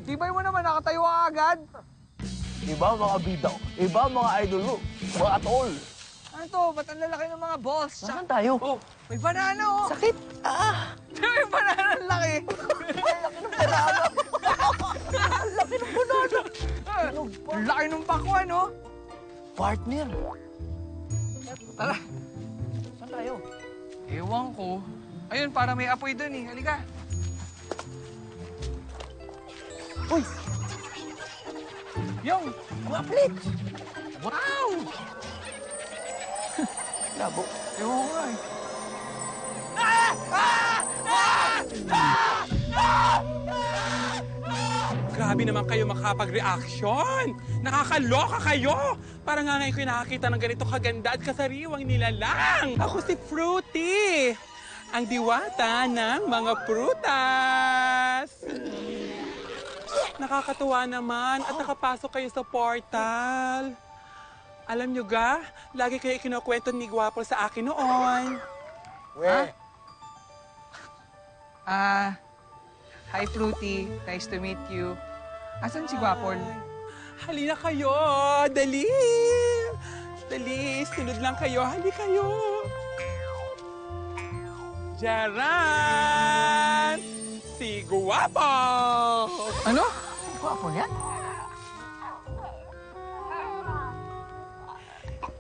Tibay mo naman, nakatayo ka agad. Iba mga bida ko. Iba mga idol mo. Mga atol. Ano to? Ba't ang lalaki ng mga balls? Saan tayo? Oh, may banana oh. Sakit. Ah! May banana ang laki. Ang laki ng banana. Ang laki ng pakwan, oh. Partner. Tara. Saan tayo? Ewan ko. Ayun, para may apoy dun eh. Halika. Uy! Yung! Guwaplit! Wow! Labo. Ewan ko nga eh. Grabe naman kayo makapag-reaction. Nakakaloka kayo. Parang nga ngayon ko nakakita ng ganito kaganda at kasariwang nilalang. Ako si Fruity, ang diwata ng mga prutas. Nakakatuwa naman at nakapasok kayo sa portal. Alam nyo ga, lagi kayo kinukwento ni Guwapol sa akin noon. Hi Fruity. Nice to meet you. Asan si Guwapol? Halina kayo, dali. Dali, sunod lang kayo, hali kayo. Jaran! Si Guwapol! Ano? Guwapol yan?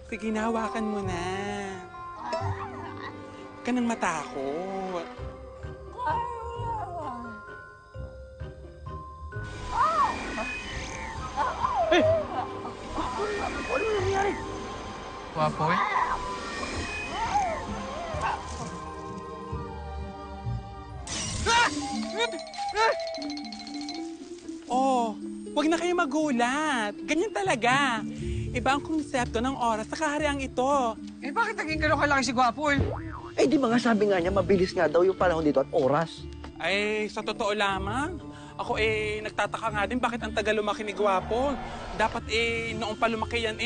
Sige, nahawakan mo na. Huwag ka nang matakot. Ano nangyari? Guwapol? Oh, huwag na kayo magulat. Ganyan talaga. Iba ang konsepto ng oras sa kahariang ito. Eh bakit naging gano'n kalaki si Guwapol? Eh, di ba nga sabi nga niya, mabilis nga daw yung panahon dito at oras. Ay, sa totoo lamang, ako nagtataka nga din bakit ang tagal lumaki ni Guwapol. Dapat noong pa lumaki yan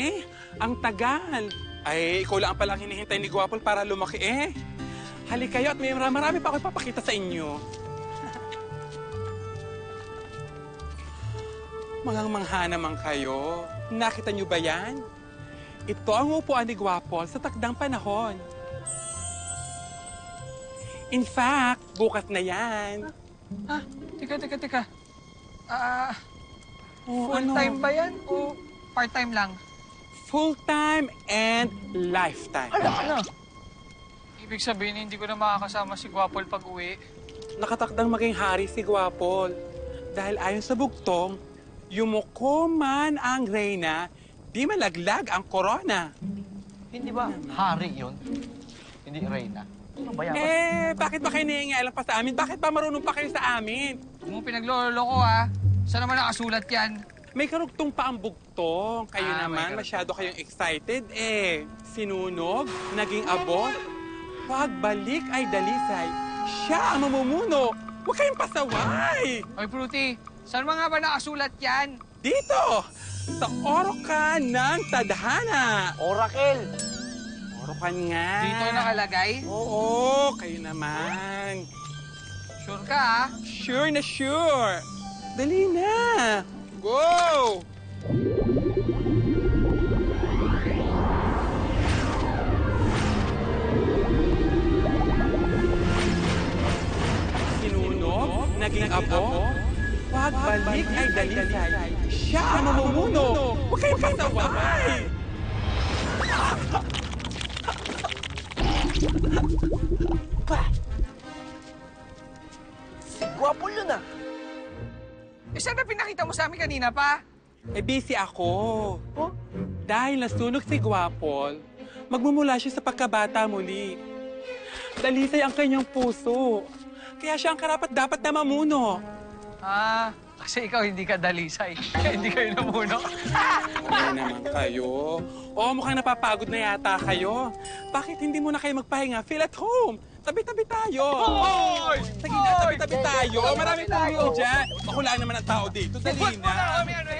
ang tagal. Ay, ikaw lang palang hinihintay ni Guwapol para lumaki Halik kayo at may marami pa ako ipapakita sa inyo. Mangangmangha naman kayo. Nakita niyo ba yan? Ito ang upuan ni Guwapol sa takdang panahon. In fact, bukas na yan. Ha? Teka. Oh, Full-time ba yan o part-time lang? Full-time and lifetime. Ano? Ibig sabihin, hindi ko na makakasama si Guwapol pag uwi. Nakatakdang maging hari si Guwapol. Dahil ayon sa bugtong, yumuko man ang reyna, di malaglag ang korona. Hindi ba hari yun? Hindi reyna? Ano ba yan? Bakit ba kayo nangingialam pa sa amin? Bakit ba marunong pa kayo sa amin? Huwag mo pinagloloko ha. Saan naman nakasulat yan? May karugtong pa ang bugtong. Kayo May naman, karugtong. masyado kayong excited Sinunog, naging abo. Pagbalik ay dalisay. Siya ang mamumuno. Huwag kayong pasaway. Oy, Fruity, saan mga ba nakasulat yan? Dito, sa Orokan ng Tadhana. Oracle! Orokan nga. Dito nakalagay? Oo, kayo naman. Sure ka ha? Sure na sure. Dali na. Go! Sinunog, naging abo. Pagbalik ay dalisay. Siya ang mamumuno. Huwag kayong pasaway. Guwapol yun ah! Saan na pinakita mo sa amin kanina pa? Busy ako. Oh? Dahil nasunog si Guwapol, magmumula siya sa pagkabata muli. Dalisay ang kanyang puso. Kaya siya ang karapat-dapat na mamuno. Kasi ikaw hindi ka dalisay. Hindi kayo namuno. Ano naman kayo? Mukhang napapagod na yata kayo. Bakit hindi muna kayo magpahinga? Feel at home. Tabi-tabi tayo. Hoy! Sige na, tabi-tabi tayo. Marami pong room dyan. Ako lang naman ang tao dito. Dali Buwan mo na na. kami ano